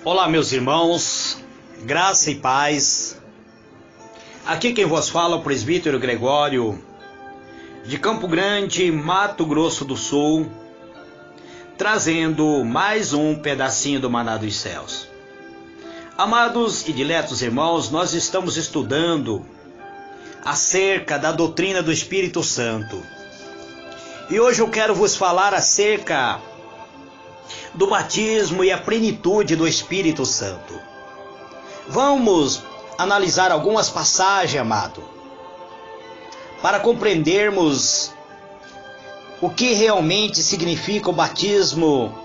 Olá, meus irmãos, graça e paz. Aqui quem vos fala é o presbítero Gregório, de Campo Grande, Mato Grosso do Sul, trazendo mais um pedacinho do maná dos céus. Amados e diletos irmãos, nós estamos estudando acerca da doutrina do Espírito Santo. E hoje eu quero vos falar acerca do batismo e a plenitude do Espírito Santo. Vamos analisar algumas passagens, amado, para compreendermos o que realmente significa o batismo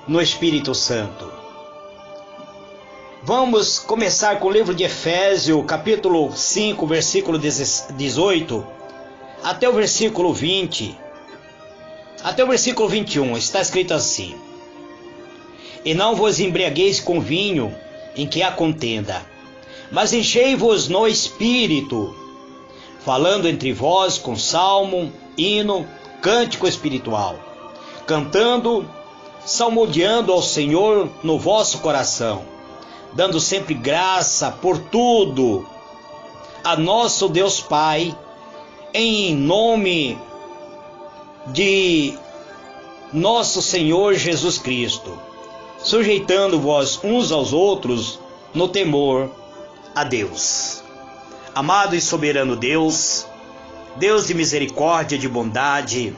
no Espírito Santo. Vamos começar com o livro de Efésios, capítulo 5, versículo 18, até o versículo 20, até o versículo 21, está escrito assim: E não vos embriagueis com vinho, em que há contenda, mas enchei-vos no Espírito, falando entre vós com salmo, hino, cântico espiritual, cantando, salmodiando ao Senhor no vosso coração, dando sempre graça por tudo a nosso Deus Pai, em nome de nosso Senhor Jesus Cristo, sujeitando-vos uns aos outros no temor a Deus. Amado e soberano Deus, Deus de misericórdia e de bondade,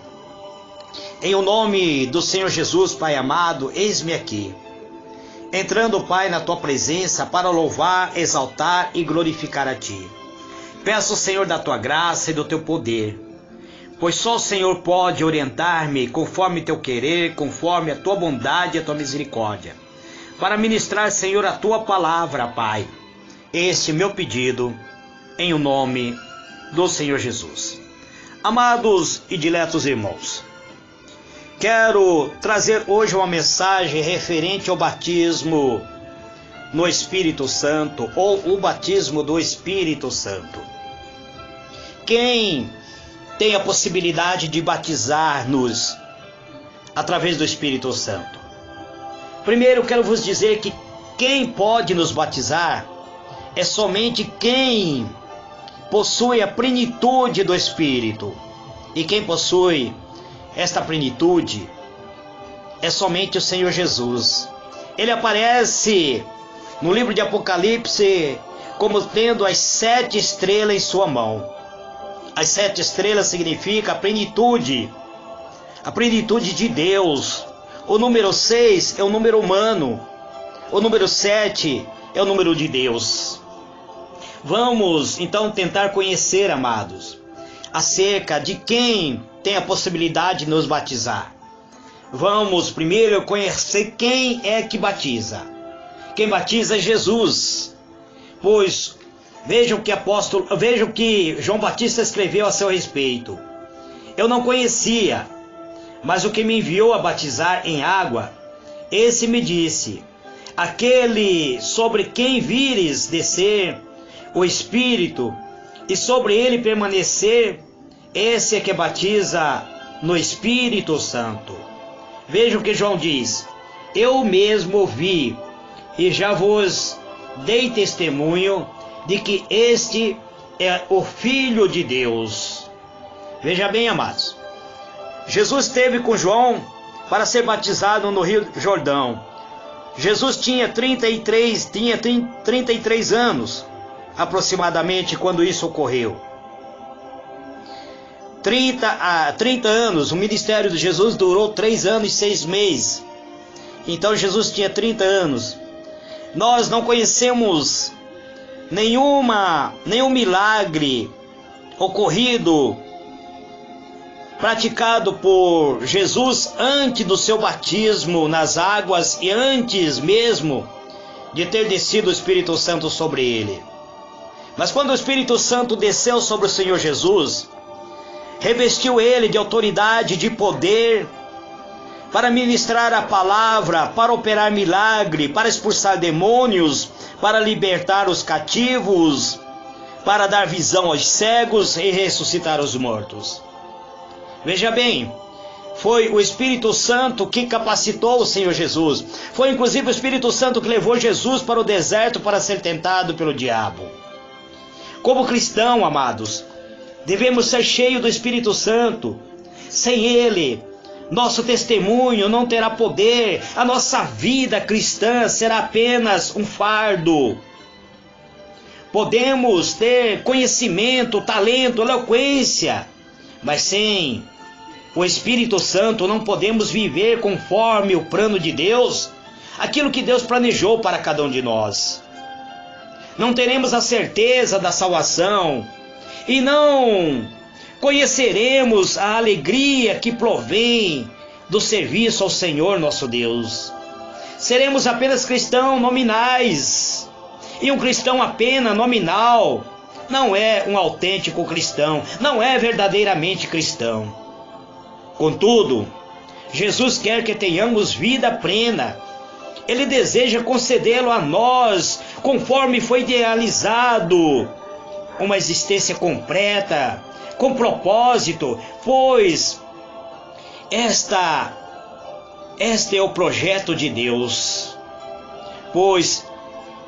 em o nome do Senhor Jesus, Pai amado, eis-me aqui, entrando, Pai, na Tua presença para louvar, exaltar e glorificar a Ti. Peço, Senhor, da Tua graça e do Teu poder, pois só o Senhor pode orientar-me conforme Teu querer, conforme a Tua bondade e a Tua misericórdia, para ministrar, Senhor, a Tua palavra, Pai. Este é meu pedido, em o nome do Senhor Jesus. Amados e diletos irmãos, quero trazer hoje uma mensagem referente ao batismo no Espírito Santo, ou o batismo do Espírito Santo. Quem tem a possibilidade de batizar-nos através do Espírito Santo? Primeiro, quero vos dizer que quem pode nos batizar é somente quem possui a plenitude do Espírito. E quem possui esta plenitude é somente o Senhor Jesus. Ele aparece no livro de Apocalipse como tendo as 7 estrelas em sua mão. As 7 estrelas significa a plenitude de Deus. O número 6 é o número humano. O número 7 é o número de Deus. Vamos então tentar conhecer, amados, acerca de quem tem a possibilidade de nos batizar. Vamos primeiro conhecer quem é que batiza. Quem batiza é Jesus. Pois vejam que João Batista escreveu a seu respeito. Eu não conhecia, mas o que me enviou a batizar em água, esse me disse: aquele sobre quem vires descer o Espírito e sobre ele permanecer, esse é que batiza no Espírito Santo. Vejam o que João diz: eu mesmo vi e já vos dei testemunho de que este é o Filho de Deus. Veja bem, amados, Jesus esteve com João para ser batizado no Rio Jordão. Jesus tinha 33 anos aproximadamente quando isso ocorreu. 30 anos, o ministério de Jesus durou 3 anos e 6 meses. Então Jesus tinha 30 anos. Nós não conhecemos nenhum milagre ocorrido, praticado por Jesus antes do seu batismo nas águas e antes mesmo de ter descido o Espírito Santo sobre ele. Mas quando o Espírito Santo desceu sobre o Senhor Jesus, revestiu ele de autoridade, de poder, para ministrar a palavra, para operar milagre, para expulsar demônios, para libertar os cativos, para dar visão aos cegos e ressuscitar os mortos. Veja bem, Foi o Espírito Santo que capacitou o Senhor Jesus. Foi inclusive o Espírito Santo que levou Jesus para o deserto para ser tentado pelo diabo. Como cristão, amados, devemos ser cheios do Espírito Santo. Sem ele, nosso testemunho não terá poder. A nossa vida cristã será apenas um fardo. Podemos ter conhecimento, talento, eloquência, mas sem o Espírito Santo não podemos viver conforme o plano de Deus, aquilo que Deus planejou para cada um de nós. Não teremos a certeza da salvação e não conheceremos a alegria que provém do serviço ao Senhor nosso Deus. Seremos apenas cristãos nominais, e um cristão apenas nominal não é um autêntico cristão, não é verdadeiramente cristão. Contudo, Jesus quer que tenhamos vida plena. Ele deseja concedê-lo a nós, conforme foi idealizado, uma existência completa, com propósito, pois este é o projeto de Deus, pois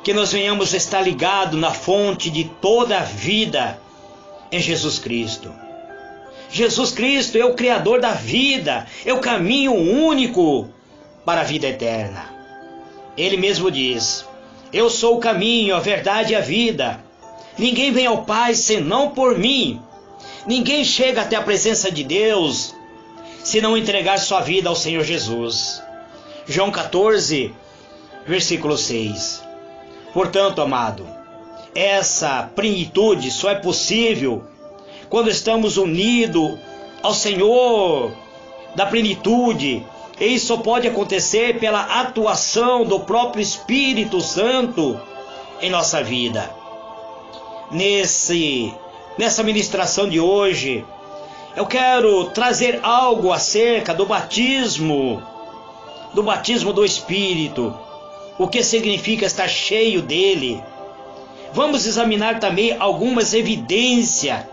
que nós venhamos estar ligados na fonte de toda a vida, em Jesus Cristo. Jesus Cristo é o Criador da vida, é o caminho único para a vida eterna. Ele mesmo diz: eu sou o caminho, a verdade e a vida. Ninguém vem ao Pai senão por mim. Ninguém chega até a presença de Deus se não entregar sua vida ao Senhor Jesus. João 14, versículo 6. Portanto, amado, essa plenitude só é possível quando estamos unidos ao Senhor da plenitude. E isso só pode acontecer pela atuação do próprio Espírito Santo em nossa vida. Nessa ministração de hoje, eu quero trazer algo acerca do batismo do Espírito, o que significa estar cheio dele. Vamos examinar também algumas evidências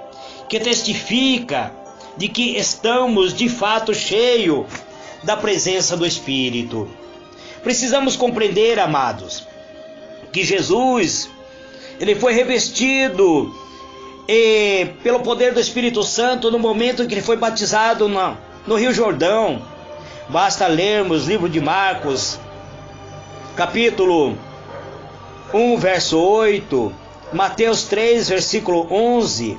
que testifica de que estamos de fato cheios da presença do Espírito. Precisamos compreender, amados, que Jesus, ele foi revestido pelo poder do Espírito Santo no momento em que ele foi batizado no Rio Jordão. Basta lermos o livro de Marcos, capítulo 1, verso 8, Mateus 3, versículo 11,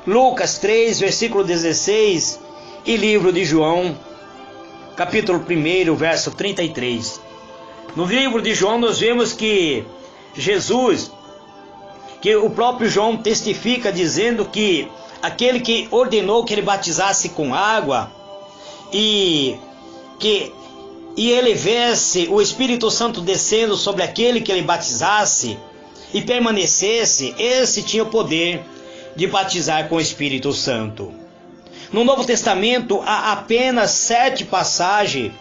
Lucas 3, versículo 16 e livro de João, capítulo 1, verso 33. No livro de João nós vemos que o próprio João testifica dizendo que aquele que ordenou que ele batizasse com água e ele vesse o Espírito Santo descendo sobre aquele que ele batizasse e permanecesse, esse tinha o poder de batizar com o Espírito Santo. No Novo Testamento há apenas 7 passagens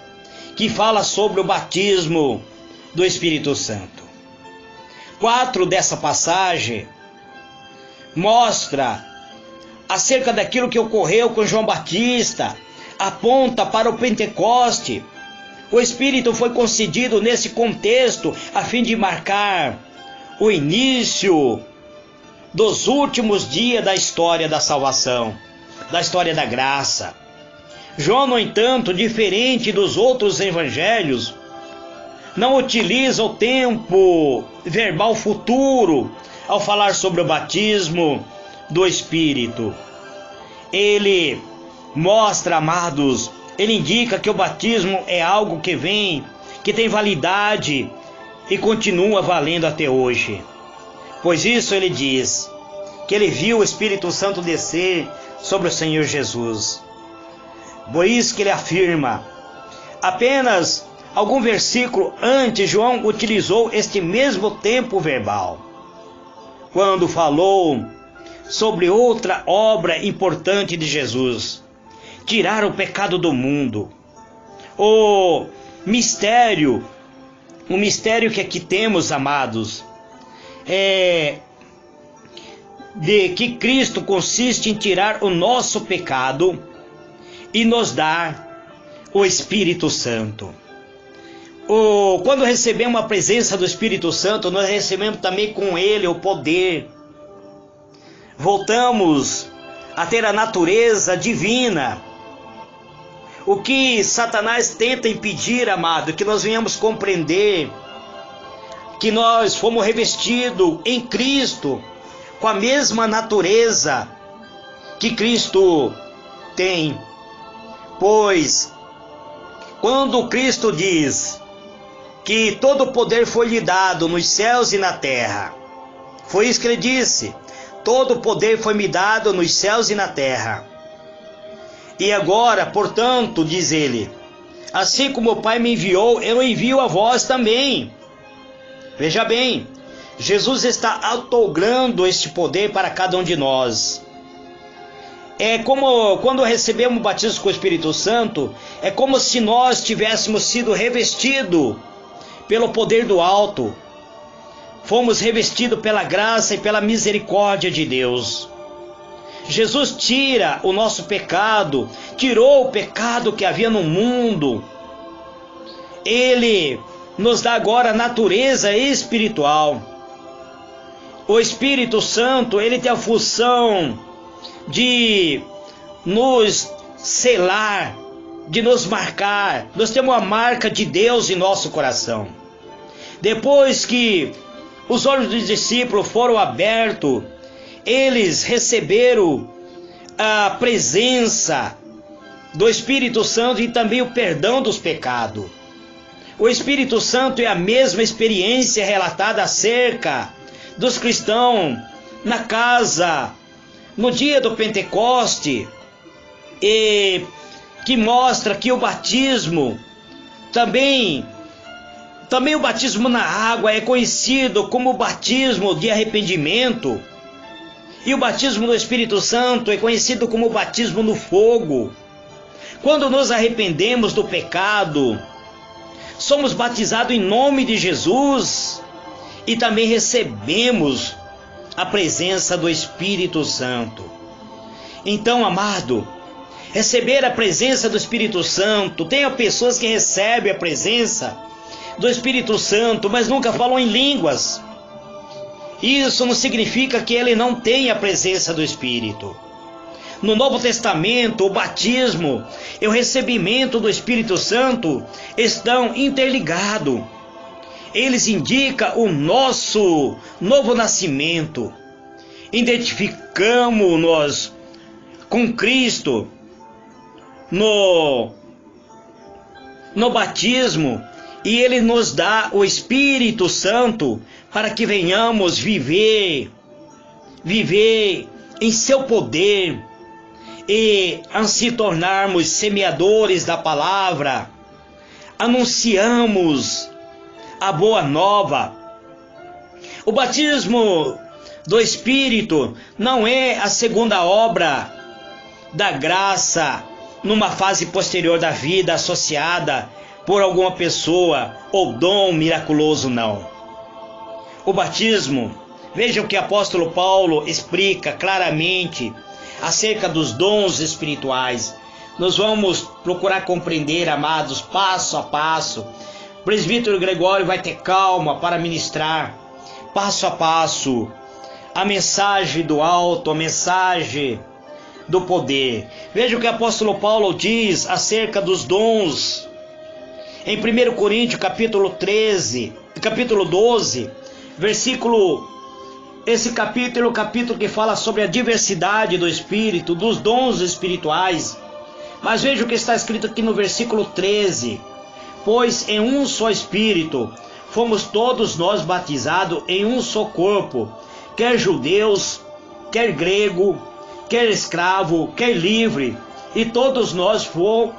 que falam sobre o batismo do Espírito Santo. 4 dessa passagem mostra acerca daquilo que ocorreu com João Batista, aponta para o Pentecoste. O Espírito foi concedido nesse contexto a fim de marcar o início dos últimos dias da história da salvação, da história da graça. João, no entanto, diferente dos outros evangelhos, não utiliza o tempo verbal futuro ao falar sobre o batismo do Espírito. Ele mostra, amados, ele indica que o batismo é algo que tem validade e continua valendo até hoje. Pois isso ele diz, que ele viu o Espírito Santo descer sobre o Senhor Jesus. Por isso que ele afirma, apenas algum versículo antes, João utilizou este mesmo tempo verbal, quando falou sobre outra obra importante de Jesus, tirar o pecado do mundo. O mistério que aqui temos, amados, é de que Cristo consiste em tirar o nosso pecado e nos dar o Espírito Santo. Quando recebemos a presença do Espírito Santo, nós recebemos também com ele o poder. Voltamos a ter a natureza divina. O que Satanás tenta impedir, amado, que nós venhamos compreender que nós fomos revestidos em Cristo com a mesma natureza que Cristo tem. Pois, quando Cristo diz que todo o poder foi lhe dado nos céus e na terra, foi isso que ele disse: todo o poder foi me dado nos céus e na terra. E agora, portanto, diz ele, assim como o Pai me enviou, eu envio a vós também. Veja bem, Jesus está outorgando este poder para cada um de nós. É como quando recebemos o batismo com o Espírito Santo, é como se nós tivéssemos sido revestidos pelo poder do alto. Fomos revestidos pela graça e pela misericórdia de Deus. Jesus tira o nosso pecado, tirou o pecado que havia no mundo. Ele nos dá agora a natureza espiritual. O Espírito Santo, ele tem a função de nos selar, de nos marcar. Nós temos a marca de Deus em nosso coração. Depois que os olhos dos discípulos foram abertos, eles receberam a presença do Espírito Santo e também o perdão dos pecados. O Espírito Santo é a mesma experiência relatada acerca dos cristãos na casa, no dia do Pentecoste, e que mostra que o batismo, também o batismo na água é conhecido como o batismo de arrependimento, e o batismo no Espírito Santo é conhecido como o batismo no fogo. Quando nos arrependemos do pecado, somos batizados em nome de Jesus e também recebemos a presença do Espírito Santo. Então, amado, receber a presença do Espírito Santo, tem pessoas que recebem a presença do Espírito Santo, mas nunca falam em línguas. Isso não significa que ele não tenha a presença do Espírito. No Novo Testamento, o batismo e o recebimento do Espírito Santo estão interligados. Eles indicam o nosso novo nascimento. Identificamos-nos com Cristo no batismo, e Ele nos dá o Espírito Santo para que venhamos viver em seu poder e se tornarmos semeadores da palavra. Anunciamos a boa nova. O batismo do Espírito não é a segunda obra da graça numa fase posterior da vida associada por alguma pessoa ou dom miraculoso, não. O batismo, veja o que o apóstolo Paulo explica claramente acerca dos dons espirituais. Nós vamos procurar compreender, amados, passo a passo. O presbítero Gregório vai ter calma para ministrar, passo a passo, a mensagem do alto, a mensagem do poder. Veja o que o apóstolo Paulo diz acerca dos dons. Em 1 Coríntios, capítulo 12, versículo... Esse capítulo é o capítulo que fala sobre a diversidade do Espírito, dos dons espirituais. Mas veja o que está escrito aqui no versículo 13. Pois em um só Espírito fomos todos nós batizados em um só corpo, quer judeus, quer grego, quer escravo, quer livre, e todos nós foi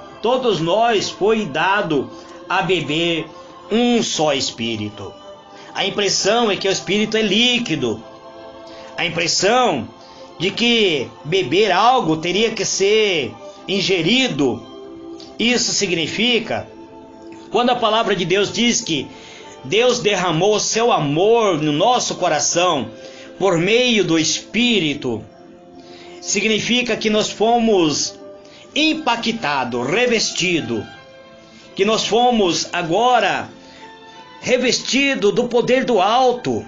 dado a beber um só Espírito. A impressão é que o Espírito é líquido. A impressão de que beber algo teria que ser ingerido. Isso significa, quando a palavra de Deus diz que Deus derramou o seu amor no nosso coração por meio do Espírito, significa que nós fomos impactados, revestidos que nós fomos agora revestidos do poder do alto.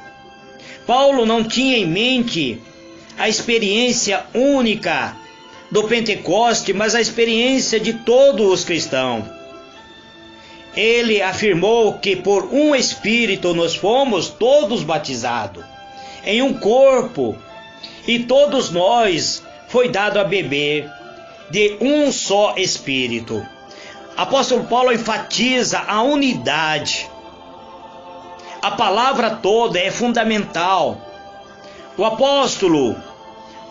Paulo não tinha em mente a experiência única do Pentecoste, mas a experiência de todos os cristãos. Ele afirmou que por um Espírito nós fomos todos batizados em um corpo, e todos nós foi dado a beber de um só Espírito. Apóstolo Paulo enfatiza a unidade. A palavra toda é fundamental. O apóstolo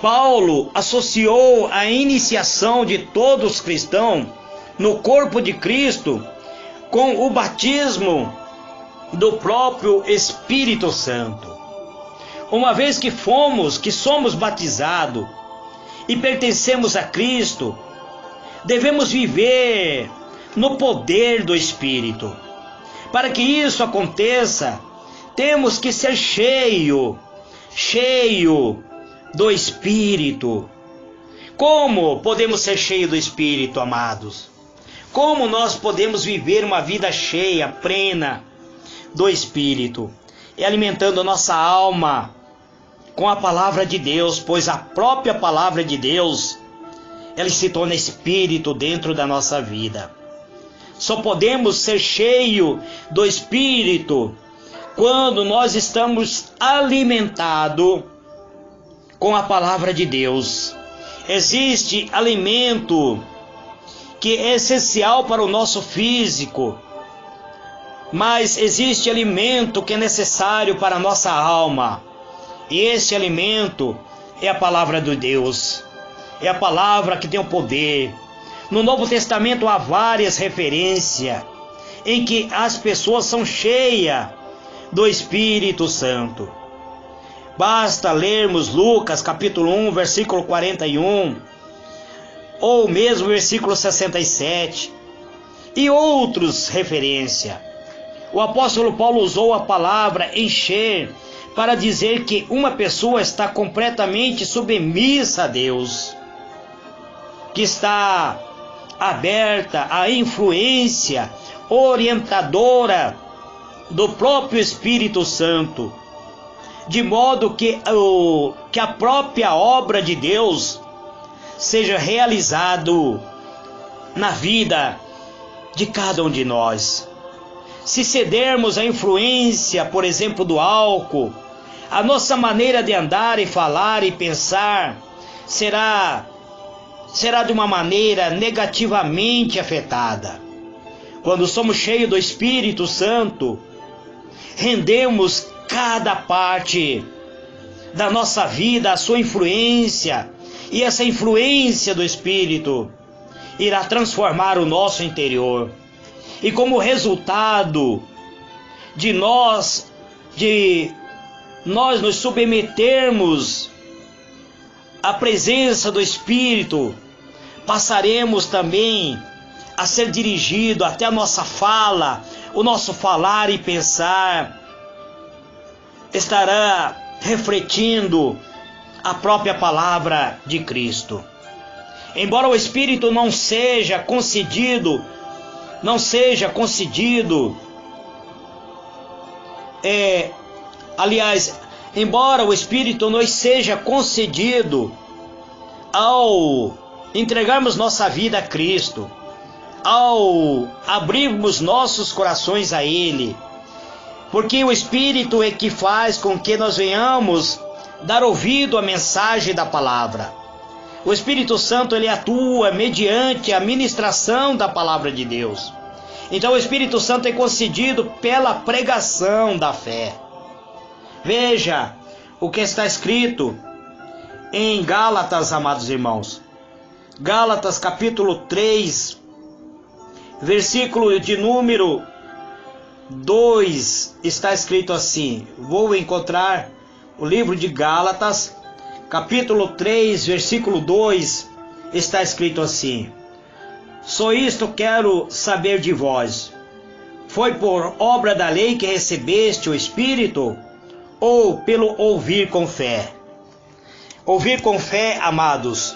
Paulo associou a iniciação de todos os cristãos no corpo de Cristo com o batismo do próprio Espírito Santo. Uma vez que somos batizados e pertencemos a Cristo, devemos viver no poder do Espírito. Para que isso aconteça, temos que ser cheio do Espírito. Como podemos ser cheios do Espírito, amados? Como nós podemos viver uma vida cheia, plena do Espírito? É alimentando a nossa alma com a palavra de Deus, pois a própria palavra de Deus, ela se torna Espírito dentro da nossa vida. Só podemos ser cheios do Espírito quando nós estamos alimentados com a palavra de Deus. Existe alimento que é essencial para o nosso físico, mas existe alimento que é necessário para a nossa alma. E esse alimento é a palavra de Deus. É a palavra que tem o poder. No Novo Testamento há várias referências em que as pessoas são cheias do Espírito Santo. Basta lermos Lucas capítulo 1, versículo 41, ou mesmo versículo 67, e outros referências. O apóstolo Paulo usou a palavra encher para dizer que uma pessoa está completamente submissa a Deus, que está aberta à influência orientadora do próprio Espírito Santo, de modo que a própria obra de Deus seja realizado na vida de cada um de nós. Se cedermos à influência, por exemplo, do álcool, a nossa maneira de andar e falar e pensar será de uma maneira negativamente afetada. Quando somos cheios do Espírito Santo, rendemos cada parte da nossa vida à sua influência, e essa influência do Espírito irá transformar o nosso interior. E como resultado de nós nos submetermos à presença do Espírito, passaremos também a ser dirigido até a nossa fala, o nosso falar e pensar estará refletindo a própria palavra de Cristo. Embora o Espírito não seja concedido, embora o Espírito nos seja concedido ao entregarmos nossa vida a Cristo, ao abrirmos nossos corações a Ele, porque o Espírito é que faz com que nós venhamos dar ouvido à mensagem da palavra. O Espírito Santo, ele atua mediante a ministração da palavra de Deus. Então o Espírito Santo é concedido pela pregação da fé. Veja o que está escrito em Gálatas, amados irmãos. Gálatas capítulo 3, versículo de número 2, está escrito assim. Vou encontrar o livro de Gálatas, capítulo 3, versículo 2, está escrito assim: só isto quero saber de vós: foi por obra da lei que recebeste o Espírito, ou pelo ouvir com fé? Ouvir com fé, amados,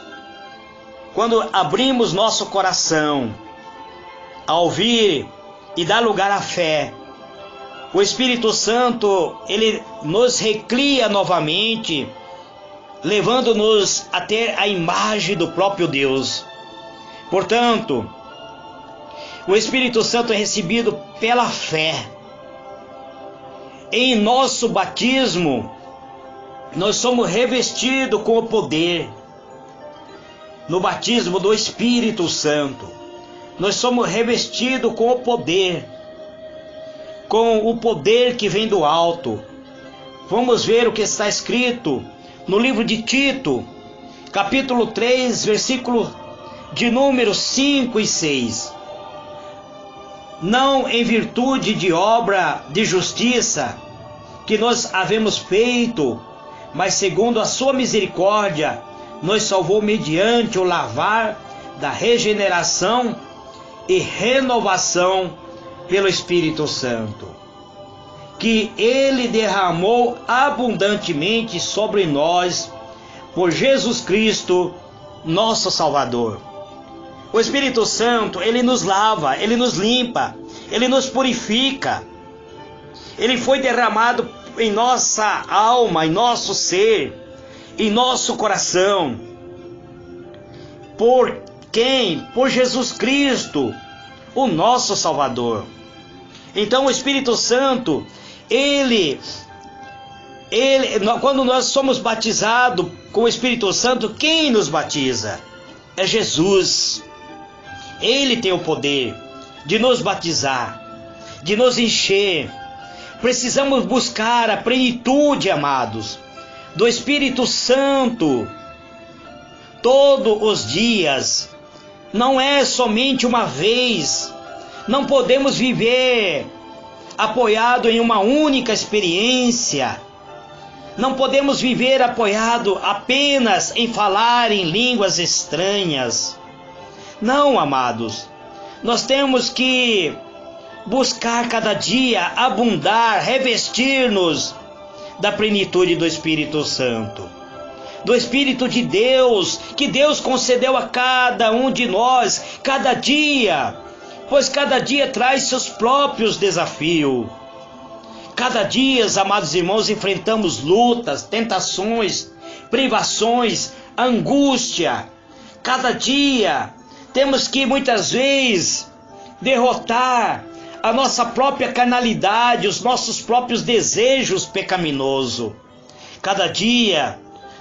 quando abrimos nosso coração a ouvir e dá lugar à fé. O Espírito Santo, ele nos recria novamente, levando-nos a ter a imagem do próprio Deus. Portanto, o Espírito Santo é recebido pela fé. Em nosso batismo, nós somos revestidos com o poder. No batismo do Espírito Santo, nós somos revestidos com o poder, com o poder que vem do alto. Vamos ver o que está escrito no livro de Tito, capítulo 3, versículo de números 5 e 6. Não em virtude de obra de justiça que nós havemos feito, mas segundo a sua misericórdia, nos salvou mediante o lavar da regeneração e renovação pelo Espírito Santo, que ele derramou abundantemente sobre nós por Jesus Cristo, nosso Salvador. O Espírito Santo, ele nos lava, ele nos limpa, ele nos purifica. Ele foi derramado em nossa alma, em nosso ser, em nosso coração. Por quem? Por Jesus Cristo, o nosso Salvador. Então o Espírito Santo, quando nós somos batizados com o Espírito Santo, quem nos batiza? É Jesus. Ele tem o poder de nos batizar, de nos encher. Precisamos buscar a plenitude, amados, do Espírito Santo todos os dias. Não é somente uma vez. Não podemos viver apoiado em uma única experiência. Não podemos viver apoiado apenas em falar em línguas estranhas. Não, amados. Nós temos que buscar cada dia abundar, revestir-nos da plenitude do Espírito Santo, do Espírito de Deus, que Deus concedeu a cada um de nós, cada dia, pois cada dia traz seus próprios desafios. Cada dia, amados irmãos, enfrentamos lutas, tentações, privações, angústia. Cada dia temos que muitas vezes derrotar a nossa própria carnalidade, os nossos próprios desejos pecaminosos. Cada dia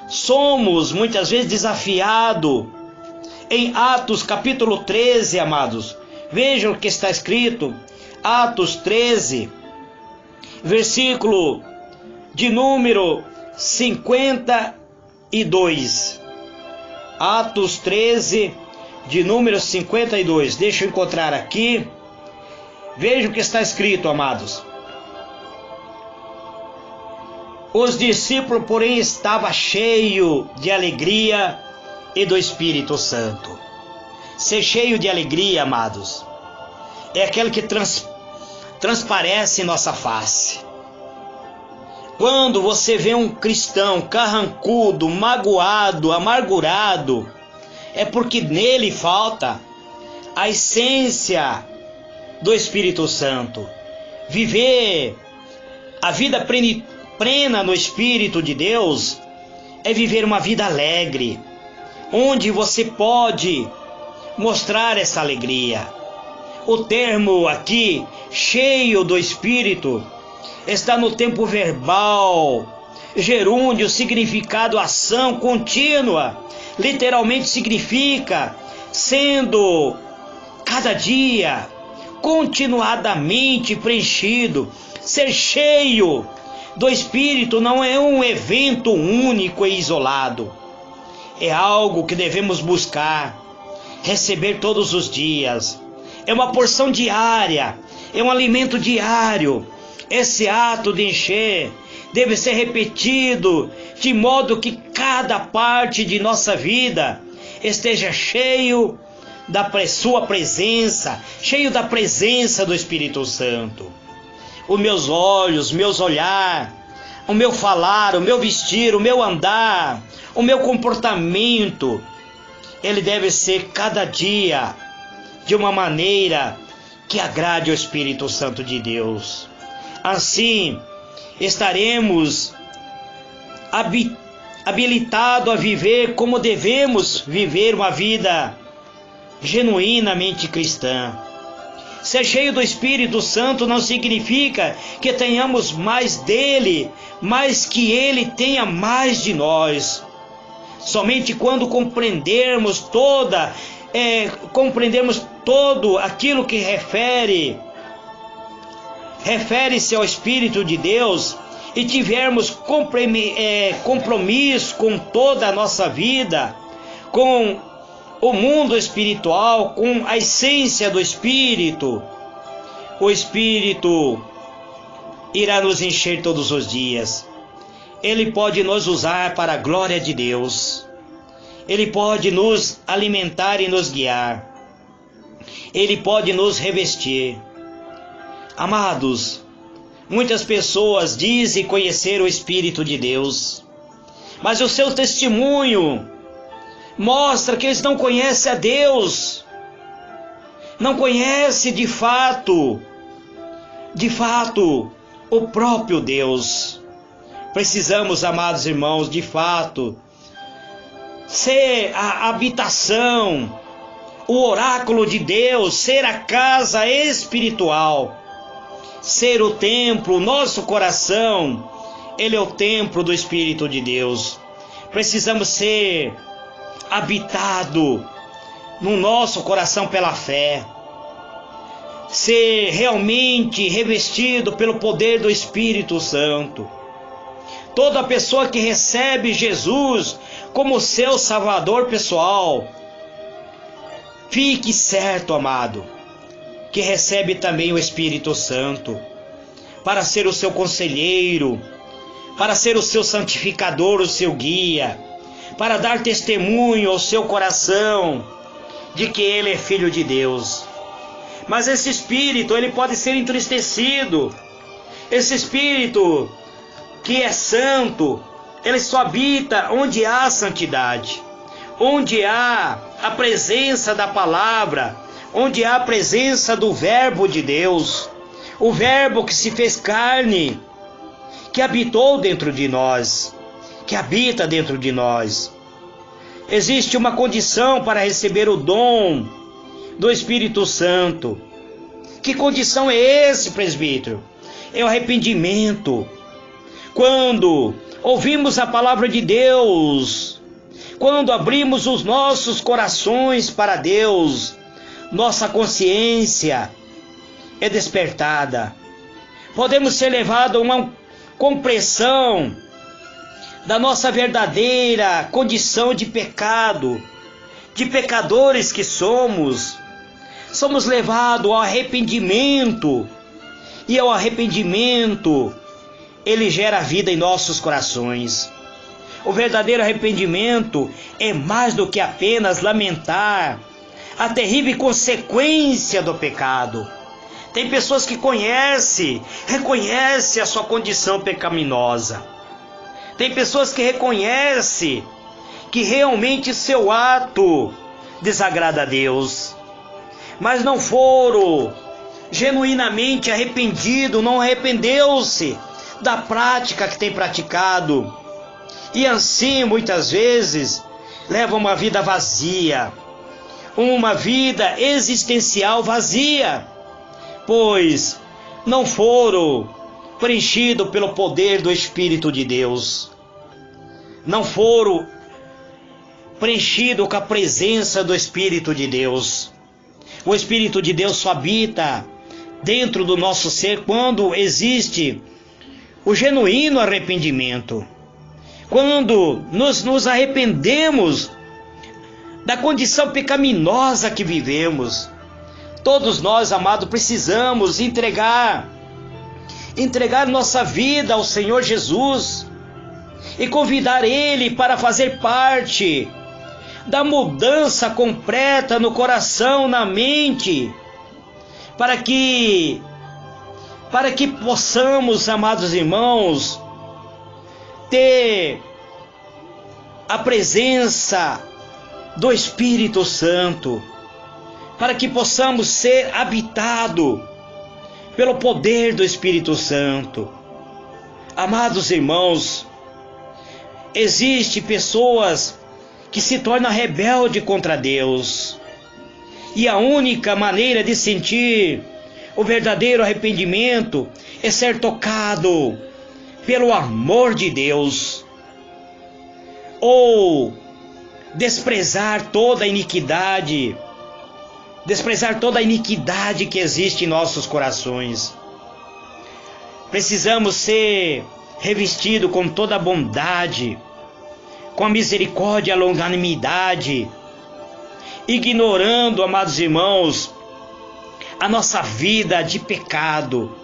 somos muitas vezes desafiados. Em Atos capítulo 13, amados, vejam o que está escrito, Atos 13, versículo de número 52. Atos 13, de número 52. Deixa eu encontrar aqui. Vejam o que está escrito, amados. Os discípulos, porém, estavam cheios de alegria e do Espírito Santo. Ser cheio de alegria, amados, é aquele que transparece em nossa face. Quando você vê um cristão carrancudo, magoado, amargurado, é porque nele falta a essência do Espírito Santo. Viver a vida plena no Espírito de Deus é viver uma vida alegre, onde você pode mostrar essa alegria. O termo aqui, cheio do Espírito, está no tempo verbal, gerúndio, significado ação contínua. Literalmente significa sendo cada dia continuadamente preenchido. Ser cheio do Espírito não é um evento único e isolado. É algo que devemos buscar, receber todos os dias. É uma porção diária, é um alimento diário. Esse ato de encher deve ser repetido de modo que cada parte de nossa vida esteja cheio da sua presença, cheio da presença do Espírito Santo. Os meus olhos, meus olhar, o meu falar, o meu vestir, o meu andar, o meu comportamento, ele deve ser cada dia de uma maneira que agrade ao Espírito Santo de Deus. Assim, estaremos habilitados a viver como devemos viver uma vida genuinamente cristã. Ser cheio do Espírito Santo não significa que tenhamos mais dele, mas que ele tenha mais de nós. Somente quando compreendermos todo aquilo que refere-se ao Espírito de Deus, e tivermos compromisso com toda a nossa vida, com o mundo espiritual, com a essência do Espírito, o Espírito irá nos encher todos os dias. Ele pode nos usar para a glória de Deus. Ele pode nos alimentar e nos guiar. Ele pode nos revestir. Amados, muitas pessoas dizem conhecer o Espírito de Deus, mas o seu testemunho mostra que eles não conhecem a Deus, não conhecem de fato, o próprio Deus. Precisamos, amados irmãos, de fato, ser a habitação, o oráculo de Deus, ser a casa espiritual, ser o templo, o nosso coração, ele é o templo do Espírito de Deus. Precisamos ser habitado no nosso coração pela fé, ser realmente revestido pelo poder do Espírito Santo. Toda pessoa que recebe Jesus como seu Salvador pessoal, fique certo, amado, que recebe também o Espírito Santo para ser o seu conselheiro, para ser o seu santificador, o seu guia, para dar testemunho ao seu coração de que ele é filho de Deus. Mas esse Espírito, ele pode ser entristecido. Esse Espírito que é santo, ele só habita onde há santidade, onde há a presença da palavra, onde há a presença do Verbo de Deus, o Verbo que se fez carne, que habitou dentro de nós, que habita dentro de nós. Existe uma condição para receber o dom do Espírito Santo. Que condição é esse, presbítero? É o arrependimento. Quando ouvimos a palavra de Deus, quando abrimos os nossos corações para Deus, nossa consciência é despertada. Podemos ser levados a uma compreensão da nossa verdadeira condição de pecado, de pecadores que somos. Somos levados ao arrependimento, e ao arrependimento ele gera vida em nossos corações. O verdadeiro arrependimento é mais do que apenas lamentar a terrível consequência do pecado. Tem pessoas que reconhecem a sua condição pecaminosa. Tem pessoas que reconhecem que realmente seu ato desagrada a Deus, mas não foram genuinamente arrependidos, não arrependeu-se da prática que tem praticado, e assim muitas vezes levam uma vida vazia, uma vida existencial vazia, pois não foram preenchidos pelo poder do Espírito de Deus, não foram preenchidos com a presença do Espírito de Deus. O Espírito de Deus só habita dentro do nosso ser quando existe o genuíno arrependimento. Quando nos arrependemos da condição pecaminosa que vivemos. Todos nós, amados, precisamos entregar nossa vida ao Senhor Jesus e convidar Ele para fazer parte da mudança completa no coração, na mente, para que possamos, amados irmãos, ter a presença do Espírito Santo, para que possamos ser habitados pelo poder do Espírito Santo. Amados irmãos, existem pessoas que se tornam rebeldes contra Deus, e a única maneira de sentir o verdadeiro arrependimento é ser tocado pelo amor de Deus, ou desprezar toda a iniquidade que existe em nossos corações. Precisamos ser revestidos com toda a bondade, com a misericórdia e a longanimidade, ignorando, amados irmãos, a nossa vida de pecado,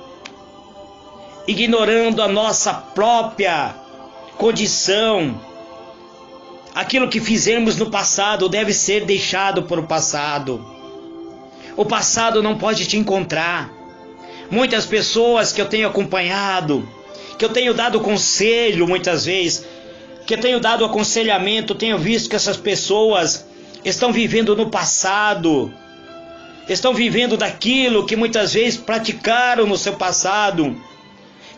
ignorando a nossa própria condição. Aquilo que fizemos no passado deve ser deixado para o passado. O passado não pode te encontrar. Muitas pessoas que eu tenho acompanhado, que eu tenho dado conselho muitas vezes, que eu tenho dado aconselhamento, tenho visto que essas pessoas estão vivendo no passado, estão vivendo daquilo que muitas vezes praticaram no seu passado.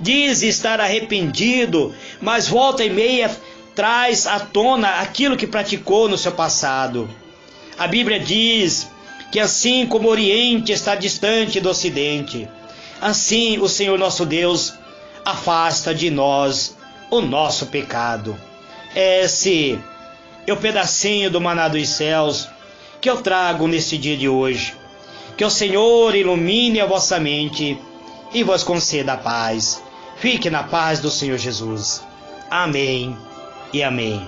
Diz estar arrependido, mas volta e meia traz à tona aquilo que praticou no seu passado. A Bíblia diz que assim como o Oriente está distante do Ocidente, assim o Senhor nosso Deus afasta de nós o nosso pecado. Esse é o pedacinho do maná dos céus que eu trago nesse dia de hoje. Que o Senhor ilumine a vossa mente e vos conceda a paz. Fique na paz do Senhor Jesus. Amém e amém.